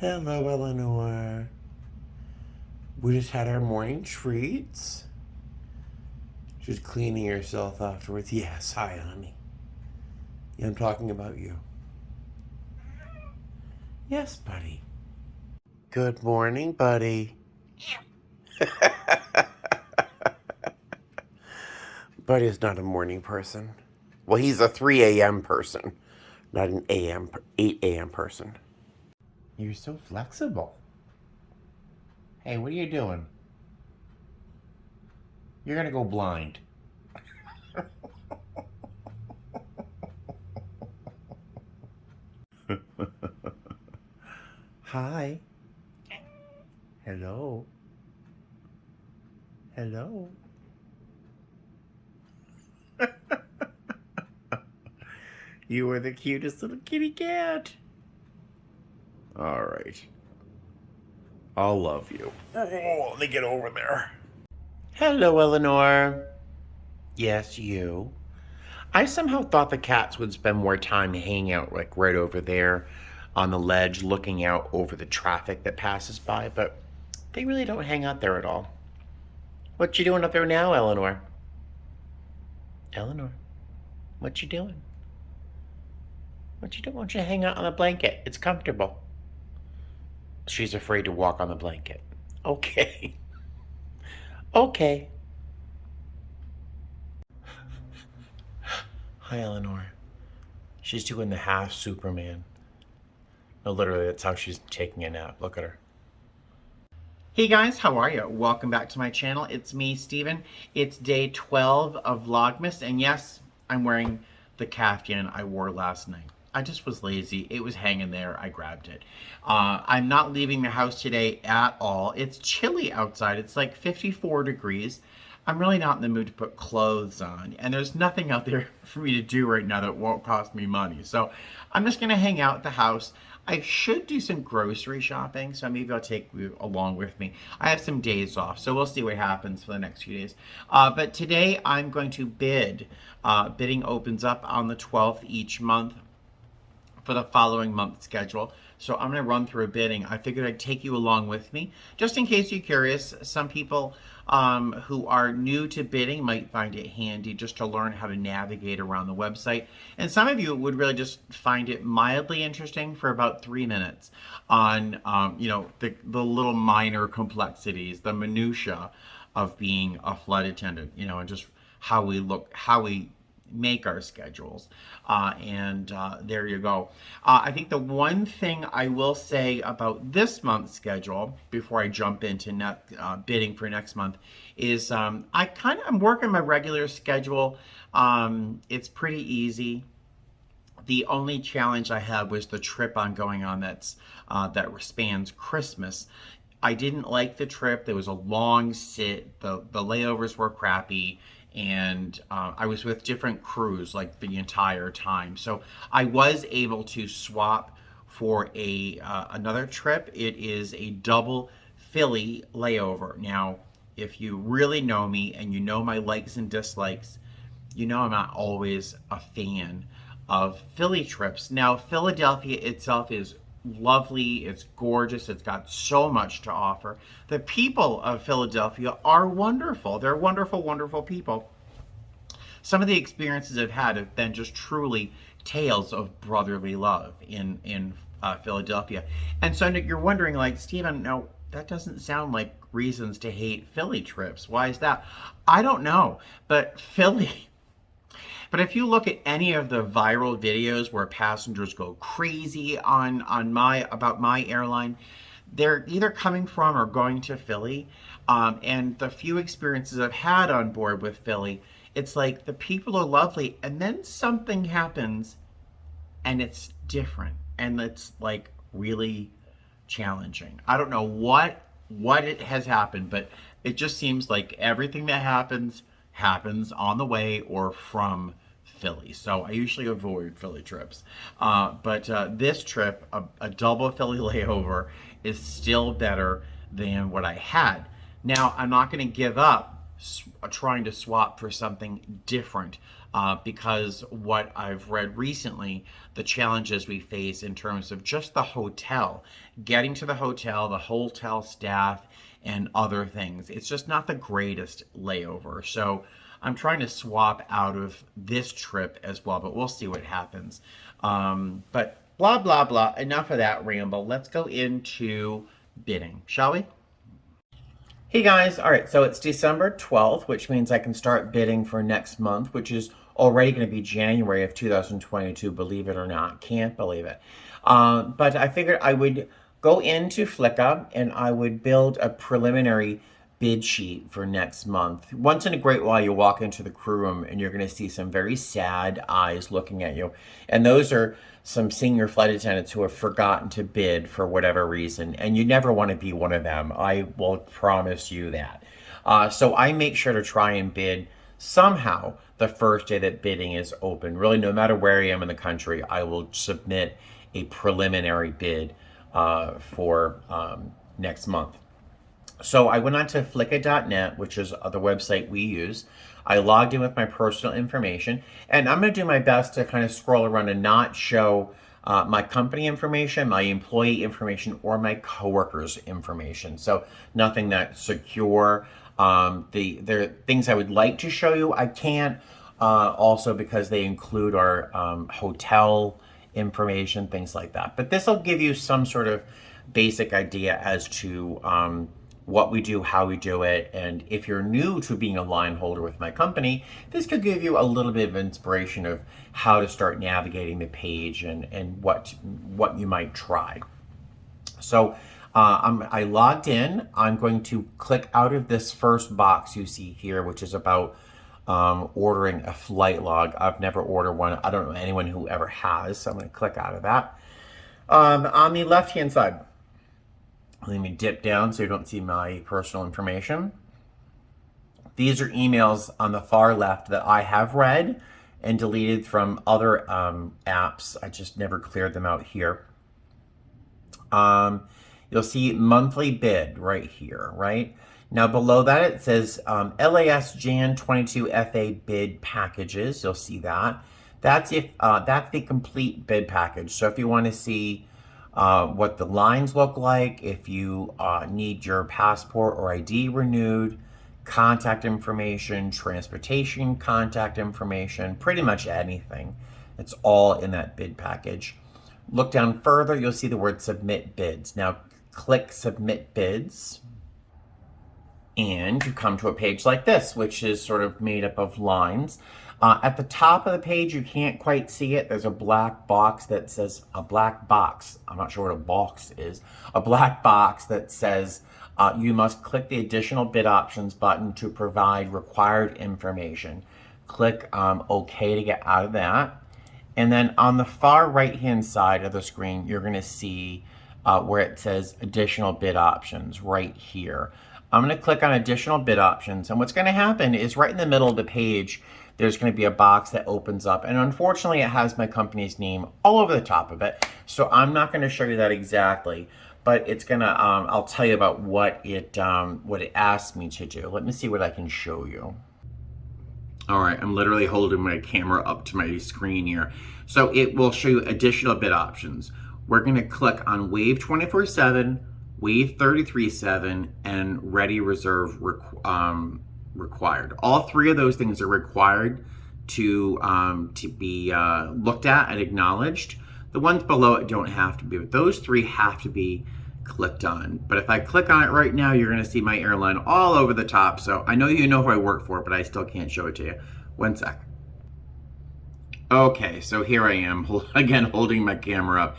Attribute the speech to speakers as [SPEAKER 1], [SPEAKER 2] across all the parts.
[SPEAKER 1] Hello, Eleanor. We just had our morning treats. Just cleaning yourself afterwards. Yes, hi, honey. Yeah, I'm talking about you. Yes, buddy. Good morning, buddy. Buddy's not a morning person. Well, he's a 3 a.m. person, not an 8 a.m. person. You're so flexible. Hey, what are you doing? You're gonna go blind. Hi. Hello. Hello. You are the cutest little kitty cat. All right. I'll love you. Oh, let me get over there. Hello, Eleanor. Yes, you. I somehow thought the cats would spend more time hanging out like right over there on the ledge looking out over the traffic that passes by, but they really don't hang out there at all. What you doing up there now, Eleanor? Eleanor, what you doing? What you doing? Why don't you hang out on the blanket? It's comfortable. She's afraid to walk on the blanket. Okay. Okay. Hi, Eleanor. She's doing the half Superman. No, literally, that's how she's taking a nap. Look at her. Hey guys, how are you? Welcome back to my channel. It's me, Steven. It's day 12 of Vlogmas, and yes, I'm wearing the caftan I wore last night. I just was lazy. It was hanging there. I grabbed it. I'm not leaving the house today at all. It's chilly outside. It's like 54 degrees. I'm really not in the mood to put clothes on, and there's nothing out there for me to do right now that won't cost me money. So I'm just gonna hang out at the house. I should do some grocery shopping, so maybe I'll take you along with me. I have some days off, so we'll see what happens for the next few days. But today I'm going to bid. Bidding opens up on the 12th each month for the following month schedule. So I'm going to run through a bidding. I figured I'd take you along with me, just in case you're curious. Some people who are new to bidding might find it handy just to learn how to navigate around the website. And some of you would really just find it mildly interesting for about 3 minutes on, the little minor complexities, the minutia of being a flight attendant, and just how we look, how we make our schedules. There you go. I think the one thing I will say about this month's schedule before I jump into bidding for next month is I'm working my regular schedule. It's pretty easy. The only challenge I had was the trip I'm going on that spans Christmas. I didn't like the trip. There was a long sit. The layovers were crappy. And I was with different crews like the entire time. So I was able to swap for another trip. It is a double Philly layover. Now, if you really know me and you know my likes and dislikes, you know I'm not always a fan of Philly trips. Now, Philadelphia itself is lovely, it's gorgeous, it's got so much to offer. The people of Philadelphia are wonderful. They're wonderful, wonderful people. Some of the experiences I've had have been just truly tales of brotherly love in Philadelphia. And so you're wondering, like, Stephen, no, that doesn't sound like reasons to hate Philly trips. Why is that? I don't know, but Philly. But if you look at any of the viral videos where passengers go crazy about my airline, they're either coming from or going to Philly. And the few experiences I've had on board with Philly, it's like the people are lovely, and then something happens, and it's different, and it's like really challenging. I don't know what it has happened, but it just seems like everything that happens on the way or from Philly. So I usually avoid Philly trips. But this trip, a double Philly layover, is still better than what I had. Now, I'm not going to give up trying to swap for something different. because what I've read recently, the challenges we face in terms of just the hotel, getting to the hotel staff, and other things. It's just not the greatest layover. So I'm trying to swap out of this trip as well, but we'll see what happens. But blah, blah, blah. Enough of that ramble. Let's go into bidding, shall we? Hey guys, all right, so it's December 12th, which means I can start bidding for next month, which is already going to be January of 2022, believe it or not. Can't believe it. But I figured I would go into Flicka and I would build a preliminary bid sheet for next month. Once in a great while, you walk into the crew room and you're going to see some very sad eyes looking at you. And those are some senior flight attendants who have forgotten to bid for whatever reason. And you never want to be one of them. I will promise you that. So I make sure to try and bid somehow the first day that bidding is open. Really, no matter where I am in the country, I will submit a preliminary bid for next month. So I went on to flicka.net, which is the website we use. I logged in with my personal information, and I'm going to do my best to kind of scroll around and not show my company information, my employee information, or my coworkers' information. So nothing that's secure. There are things I would like to show you. I can't, also because they include our hotel information, things like that. But this will give you some sort of basic idea as to what we do, how we do it, and if you're new to being a line holder with my company, this could give you a little bit of inspiration of how to start navigating the page and what you might try. So I logged in. I'm going to click out of this first box you see here, which is about ordering a flight log. I've never ordered one. I don't know anyone who ever has, so I'm going to click out of that. On the left-hand side, let me dip down so you don't see my personal information. These are emails on the far left that I have read and deleted from other apps. I just never cleared them out here. You'll see monthly bid right here, right? Now below that it says LAS Jan 22 FA bid packages. You'll see that. That's the complete bid package. So if you want to see what the lines look like, if you need your passport or ID renewed, contact information, transportation contact information, pretty much anything. It's all in that bid package. Look down further, you'll see the word submit bids. Now click submit bids and you come to a page like this, which is sort of made up of lines. At the top of the page, you can't quite see it. There's a black box that says, a black box. I'm not sure what a box is. A black box that says you must click the additional bid options button to provide required information. Click OK to get out of that. And then on the far right-hand side of the screen, you're going to see where it says additional bid options right here. I'm going to click on additional bid options. And what's going to happen is right in the middle of the page, there's going to be a box that opens up, and unfortunately it has my company's name all over the top of it, so I'm not going to show you that exactly, but it's going to I'll tell you about what it asked me to do. Let me see what I can show you. All right, I'm literally holding my camera up to my screen here, so it will show you additional bid options. We're going to click on Wave 24/7, Wave 33/7, and Ready Reserve required. All three of those things are required to be looked at and acknowledged. The ones below it don't have to be, but those three have to be clicked on. But if I click on it right now, you're going to see my airline all over the top. So I know you know who I work for, but I still can't show it to you. One sec. Okay, so here I am, again, holding my camera up.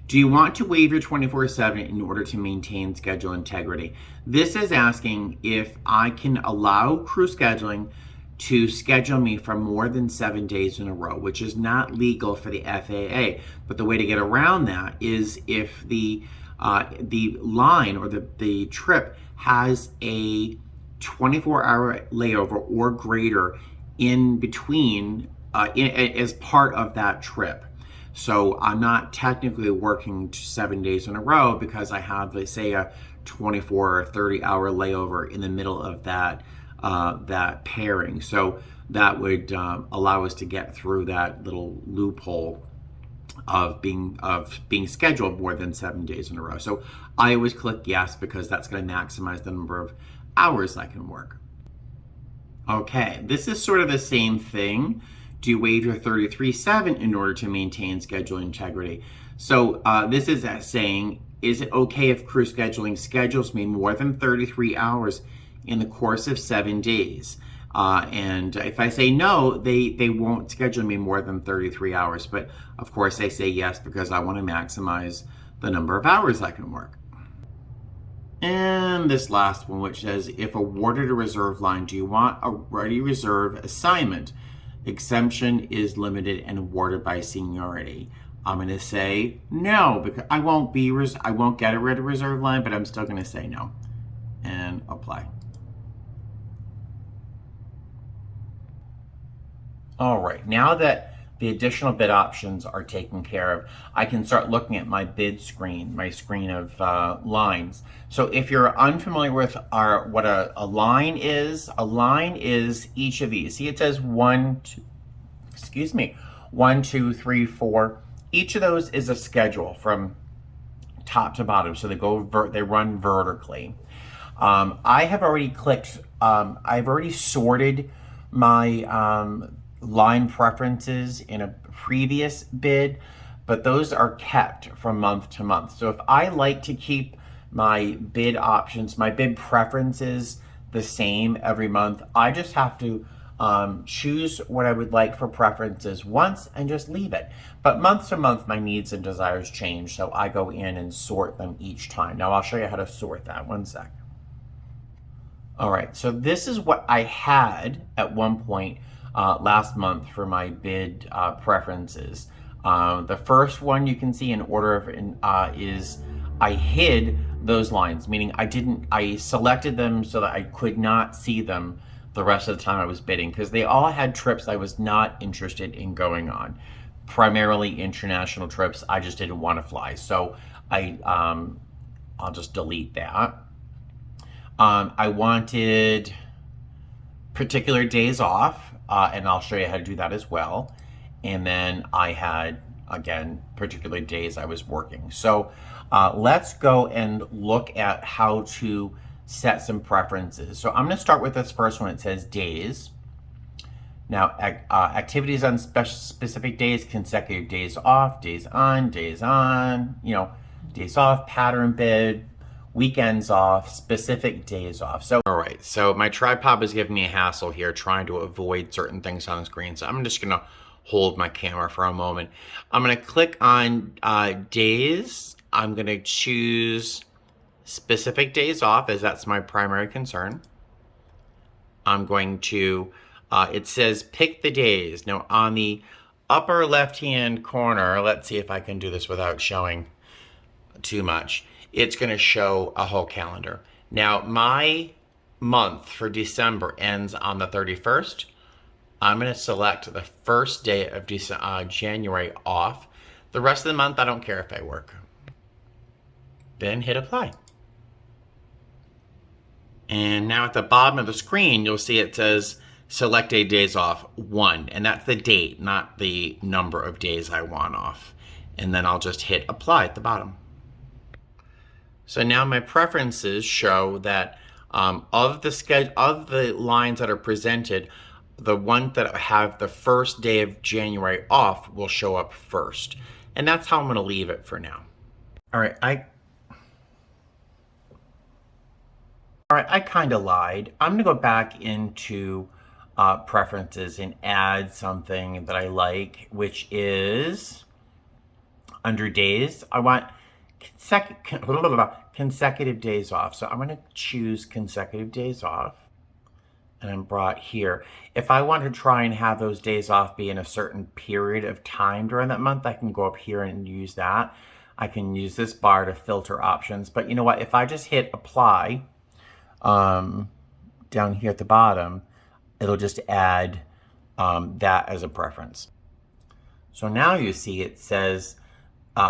[SPEAKER 1] Do you want to waive your 24/7 in order to maintain schedule integrity? This is asking if I can allow crew scheduling to schedule me for more than 7 days in a row, which is not legal for the FAA. But the way to get around that is if the line or the trip has a 24-hour layover or greater in between as part of that trip. So I'm not technically working 7 days in a row because I have, let's say, a 24 or 30-hour layover in the middle of that pairing. So that would allow us to get through that little loophole of being scheduled more than 7 days in a row. So I always click yes because that's going to maximize the number of hours I can work. Okay, this is sort of the same thing. Do you waive your 33.7 in order to maintain schedule integrity? So this is saying, is it okay if crew scheduling schedules me more than 33 hours in the course of 7 days? And if I say no, they won't schedule me more than 33 hours. But of course I say yes because I want to maximize the number of hours I can work. And this last one, which says, if awarded a reserve line, do you want a ready reserve assignment? Exemption is limited and awarded by seniority. I'm going to say no because I won't get a ready reserve line, but I'm still going to say no and apply. All right, now that the additional bid options are taken care of, I can start looking at my bid screen, my screen of lines. So if you're unfamiliar with what a line is each of these. See, it says 1, 2, 3, 4. Each of those is a schedule from top to bottom, so they run vertically. I have already clicked. I've already sorted my line preferences in a previous bid, but those are kept from month to month. So if I like to keep my bid options, my bid preferences the same every month, I just have to choose what I would like for preferences once and just leave it. But month to month, my needs and desires change, so I go in and sort them each time. Now I'll show you how to sort that. One sec. All right, so this is what I had at one point last month for my bid preferences. The first one you can see in order of is I hid those lines, meaning I selected them so that I could not see them the rest of the time I was bidding, because they all had trips I was not interested in going on, primarily international trips. I just didn't want to fly, so I'll just delete that. I wanted particular days off, and I'll show you how to do that as well. And then I had, again, particular days I was working. So let's go and look at how to set some preferences. So I'm going to start with this first one. It says days. Now, activities on specific days, consecutive days off, days on, days off, pattern bid, weekends off, specific days off. So, all right, so my tripod is giving me a hassle here trying to avoid certain things on the screen. So I'm just gonna hold my camera for a moment. I'm gonna click on days. I'm gonna choose specific days off as that's my primary concern. I'm going to, it says pick the days. Now on the upper left-hand corner, let's see if I can do this without showing too much. It's going to show a whole calendar. Now, my month for December ends on the 31st. I'm going to select the first day of January off. The rest of the month, I don't care if I work. Then hit apply. And now at the bottom of the screen, you'll see it says select a days off 1. And that's the date, not the number of days I want off. And then I'll just hit apply at the bottom. So now my preferences show that of the lines that are presented, the ones that have the first day of January off will show up first. And that's how I'm going to leave it for now. All right, I kind of lied. I'm going to go back into preferences and add something that I like, which is under days. I want consecutive days off. So I'm going to choose consecutive days off. And I'm brought here. If I want to try and have those days off be in a certain period of time during that month, I can go up here and use that. I can use this bar to filter options. But you know what? If I just hit apply down here at the bottom, it'll just add that as a preference. So now you see it says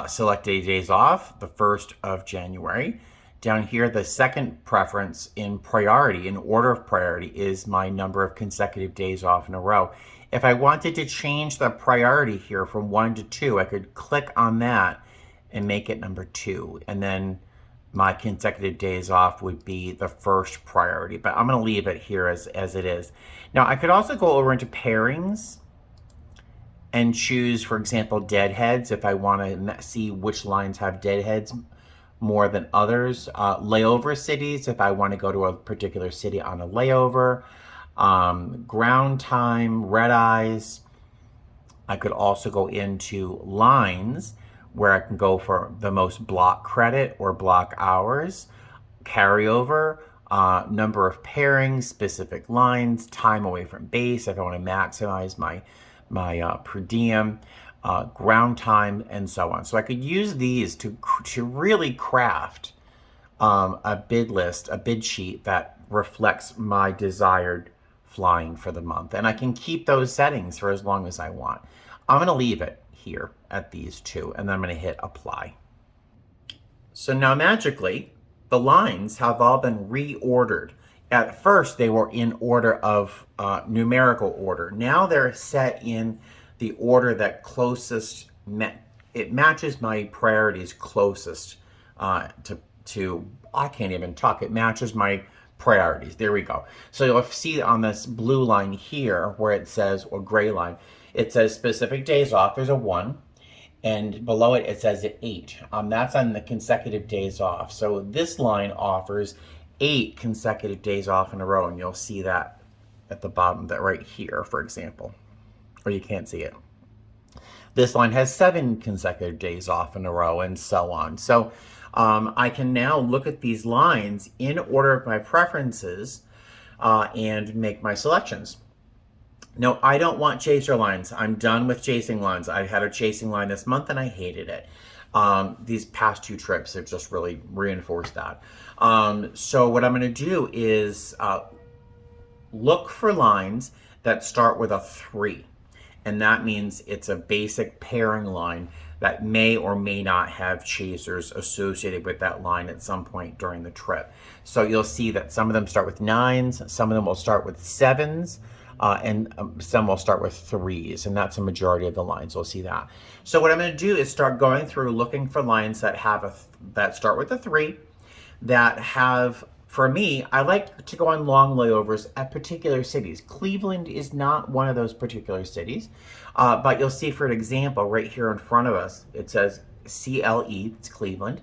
[SPEAKER 1] select a days off, the 1st of January. Down here, the second preference in priority, in order of priority, is my number of consecutive days off in a row. If I wanted to change the priority here from 1 to 2, I could click on that and make it number 2. And then my consecutive days off would be the first priority. But I'm going to leave it here as it is. Now, I could also go over into pairings and choose, for example, deadheads if I want to see which lines have deadheads more than others. Layover cities if I want to go to a particular city on a layover. Ground time, red eyes. I could also go into lines where I can go for the most block credit or block hours, carryover, number of pairings, specific lines, time away from base if I want to maximize my per diem, ground time, and so on. So I could use these to really craft a bid list, a bid sheet that reflects my desired flying for the month. And I can keep those settings for as long as I want. I'm going to leave it here at these 2, and then I'm going to hit apply. So now magically, the lines have all been reordered. At first, they were in order of numerical order. Now they're set in the order that closest, it matches my priorities closest to, I can't even talk, it matches my priorities. There we go. So you'll see on this blue line here where it says, or gray line, it says specific days off, there's a 1. And below it, it says 8. That's on the consecutive days off. So this line offers 8 consecutive days off in a row, and you'll see that at the bottom, that right here, for example, or you can't see it. This line has 7 consecutive days off in a row, and so on. So I can now look at these lines in order of my preferences and make my selections. No, I don't want chaser lines. I'm done with chasing lines. I had a chasing line this month and I hated it. These past 2 trips have just really reinforced that. So what I'm going to do is look for lines that start with a 3. And that means it's a basic pairing line that may or may not have chasers associated with that line at some point during the trip. So you'll see that some of them start with 9s, some of them will start with 7s, and some will start with 3s, and that's a majority of the lines. We'll see that. So what I'm going to do is start going through looking for lines that have that start with a 3, that have, for me, I like to go on long layovers at particular cities. Cleveland is not one of those particular cities, but you'll see, for an example, right here in front of us, it says CLE, it's Cleveland.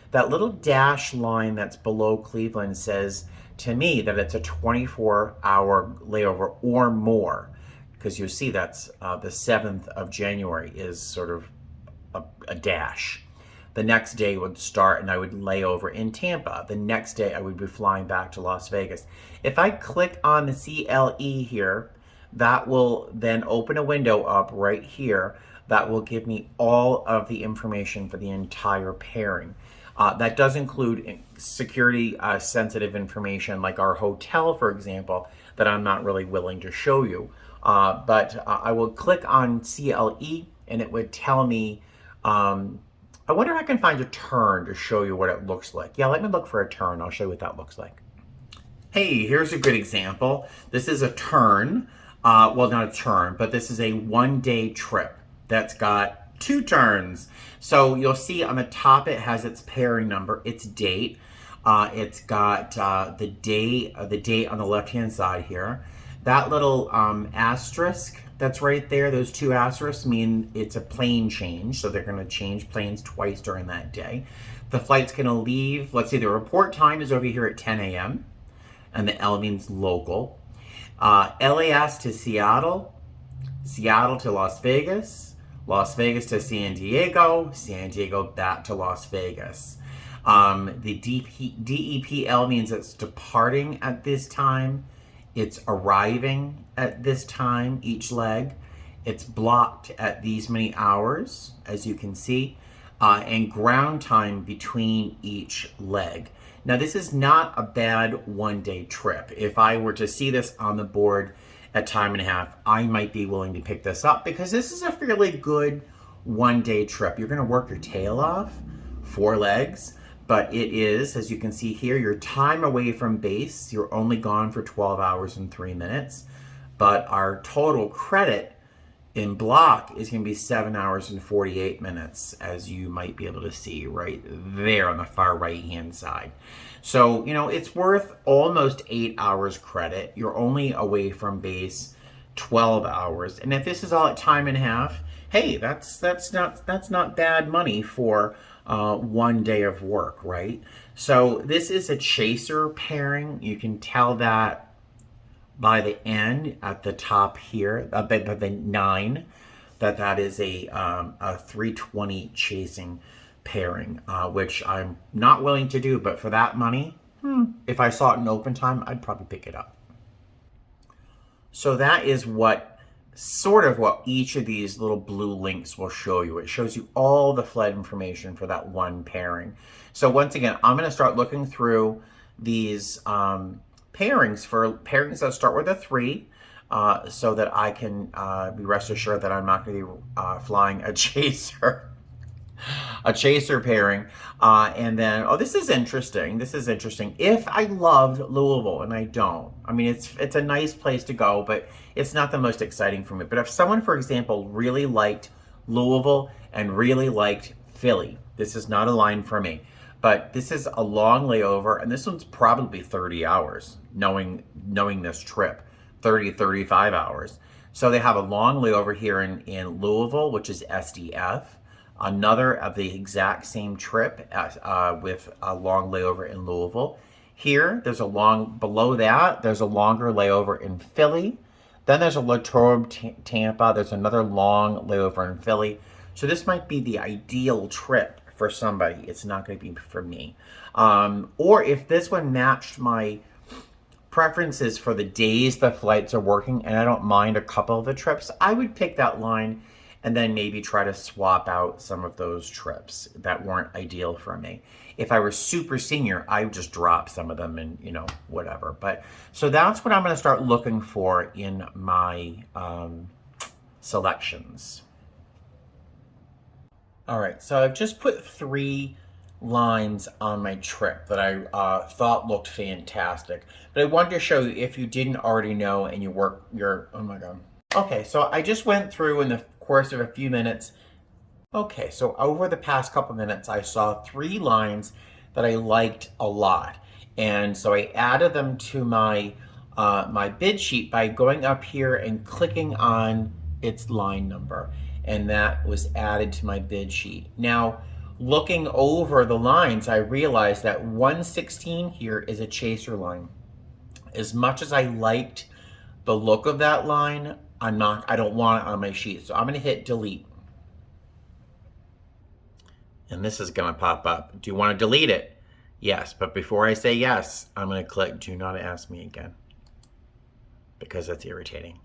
[SPEAKER 1] That little dash line that's below Cleveland says to me that it's a 24-hour layover or more, because you see that's the 7th of January is sort of a dash. The next day would start and I would lay over in Tampa. The next day I would be flying back to Las Vegas. If I click on the CLE here, that will then open a window up right here that will give me all of the information for the entire pairing. That does include security sensitive information like our hotel, for example, that I'm not really willing to show you. But I will click on CLE and it would tell me, I wonder if I can find a turn to show you what it looks like. Yeah, let me look for a turn. I'll show you what that looks like. Hey, here's a good example. This is a turn. Well, not a turn, but this is a 1-day trip that's got 2 turns. So you'll see on the top it has its pairing number, its date. It's got the date on the left-hand side here. That little asterisk that's right there, those 2 asterisks mean it's a plane change. So they're going to change planes twice during that day. The flight's going to leave, let's see, the report time is over here at 10 a.m. And the L means local. LAS to Seattle, Seattle to Las Vegas, Las Vegas to San Diego, San Diego back to Las Vegas. The DEPL means it's departing at this time. It's arriving at this time, each leg. It's blocked at these many hours, as you can see, and ground time between each leg. Now, this is not a bad 1-day trip. If I were to see this on the board at time and a half, I might be willing to pick this up because this is a fairly good 1-day trip. You're going to work your tail off, 4 legs, But it is, as you can see here, your time away from base, you're only gone for 12 hours and 3 minutes. But our total credit in block is going to be 7 hours and 48 minutes, as you might be able to see right there on the far right hand side. So, you know, it's worth almost 8 hours credit. You're only away from base 12 hours. And if this is all at time and a half, hey, that's not bad money for 1 day of work, right? So this is a chaser pairing. You can tell that by the N at the top here, by the 9, that is a 320 chasing pairing, which I'm not willing to do, but for that money, if I saw it in open time, I'd probably pick it up. So that is sort of what each of these little blue links will show you. It shows you all the flood information for that one pairing. So once again, I'm going to start looking through these pairings for pairings that start with a 3, so that I can be rest assured that I'm not going to be flying a chaser. A chaser pairing, and then, oh, this is interesting. This is interesting. If I loved Louisville, and I don't, I mean, it's a nice place to go, but it's not the most exciting for me. But if someone, for example, really liked Louisville and really liked Philly, this is not a line for me. But this is a long layover, and this one's probably 30 hours, knowing this trip, 30, 35 hours. So they have a long layover here in Louisville, which is SDF. Another of the exact same trip with a long layover in Louisville. Here, below that, there's a longer layover in Philly. Then there's a Latrobe, Tampa. There's another long layover in Philly. So this might be the ideal trip for somebody. It's not going to be for me. Or if this one matched my preferences for the days the flights are working, and I don't mind a couple of the trips, I would pick that line and then maybe try to swap out some of those trips that weren't ideal for me. If I were super senior, I would just drop some of them and, you know, whatever. But so that's what I'm going to start looking for in my selections. All right, so I've just put 3 lines on my trip that I thought looked fantastic. But I wanted to show you, if you didn't already know and oh my God. Okay, so I just went through in the course of a few minutes. Okay, so over the past couple minutes, I saw 3 lines that I liked a lot. And so I added them to my my bid sheet by going up here and clicking on its line number. And that was added to my bid sheet. Now, looking over the lines, I realized that 116 here is a chaser line. As much as I liked the look of that line, I don't want it on my sheet. So I'm going to hit delete. And this is going to pop up. Do you want to delete it? Yes, but before I say yes, I'm going to click do not ask me again, because that's irritating.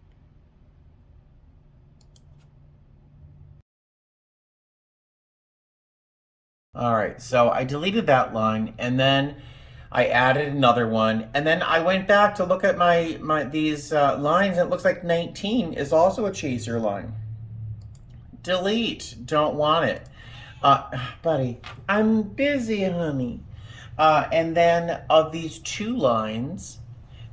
[SPEAKER 1] All right, so I deleted that line, and then I added another one, and then I went back to look at these lines, and it looks like 19 is also a chaser line. Delete, don't want it. Buddy, I'm busy, honey. And then of these 2 lines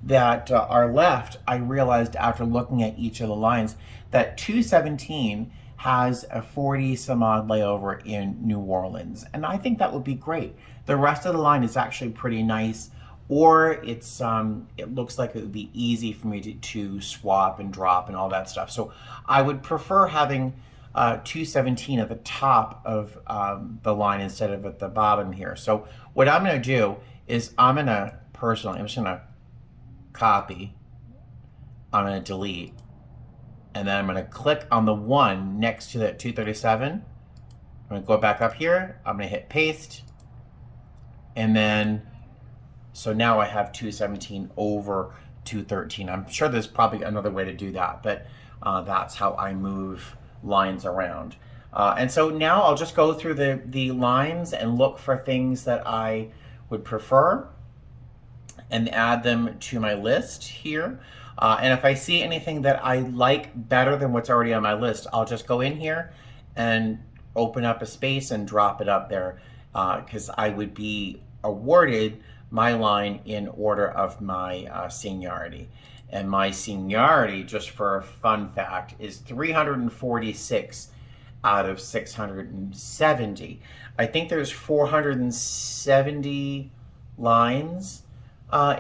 [SPEAKER 1] that are left, I realized after looking at each of the lines that 217 has a 40 some odd layover in New Orleans. And I think that would be great. The rest of the line is actually pretty nice, or it's it looks like it would be easy for me to swap and drop and all that stuff. So I would prefer having 217 at the top of the line instead of at the bottom here. So what I'm going to do is I'm just going to copy, I'm going to delete, and then I'm going to click on the 1 next to that 237. I'm going to go back up here. I'm going to hit paste. And then, so now I have 217 over 213. I'm sure there's probably another way to do that, but that's how I move lines around. And so now I'll just go through the lines and look for things that I would prefer and add them to my list here. And if I see anything that I like better than what's already on my list, I'll just go in here and open up a space and drop it up there. because I would be awarded my line in order of my seniority. And my seniority, just for a fun fact, is 346 out of 670. I think there's 470 lines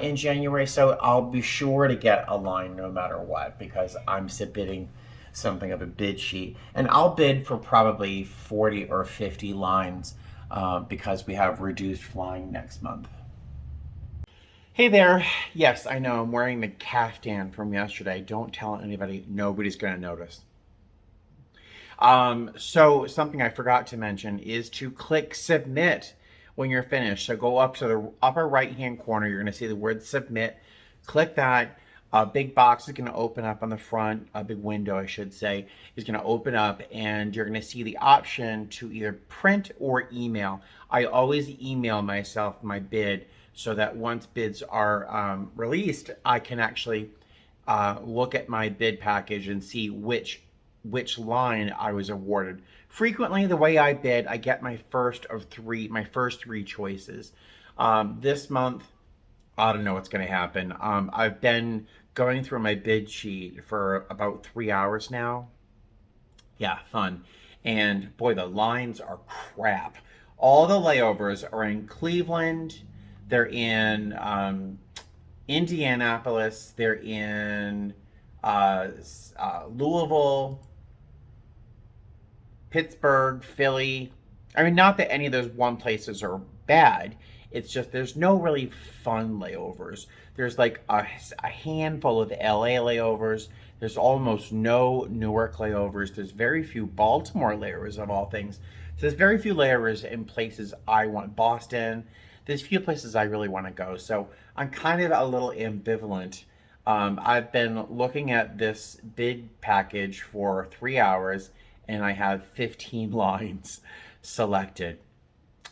[SPEAKER 1] in January, so I'll be sure to get a line no matter what because I'm submitting something of a bid sheet. And I'll bid for probably 40 or 50 lines because we have reduced flying next month. Hey there. Yes, I know I'm wearing the caftan from yesterday. Don't tell anybody. Nobody's going to notice. So something I forgot to mention is to click submit when you're finished. So go up to the upper right-hand corner. You're going to see the word submit. Click that. A big box is going to open up on the front. A big window, I should say, is going to open up, and you're going to see the option to either print or email. I always email myself my bid so that once bids are released, I can actually look at my bid package and see which line I was awarded. Frequently, the way I bid, I get my first three choices. This month, I don't know what's going to happen. I've been going through my bid sheet for about 3 hours now. Yeah, fun. And boy, the lines are crap. All the layovers are in Cleveland. They're in Indianapolis. They're in Louisville, Pittsburgh, Philly. I mean, not that any of those one places are bad. It's just there's no really fun layovers. There's like a handful of LA layovers. There's almost no Newark layovers. There's very few Baltimore layovers of all things. So there's very few layovers in places I want. Boston. There's few places I really want to go. So I'm kind of a little ambivalent. I've been looking at this bid package for 3 hours and I have 15 lines selected.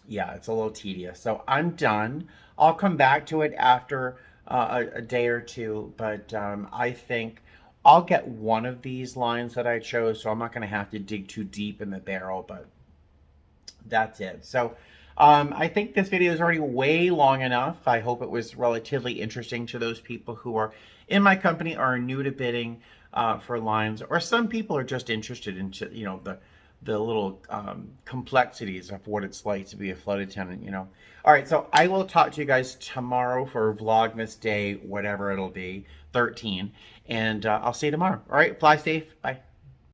[SPEAKER 1] Yeah, it's a little tedious. So I'm done. I'll come back to it after a day or two, but I think I'll get one of these lines that I chose, so I'm not going to have to dig too deep in the barrel, but that's it. So I think this video is already way long enough. I hope it was relatively interesting to those people who are in my company or are new to bidding for lines, or some people are just interested in, you know, the little complexities of what it's like to be a flight attendant, you know. All right, so I will talk to you guys tomorrow for Vlogmas day, whatever it'll be, 13. And I'll see you tomorrow. All right, fly safe. Bye.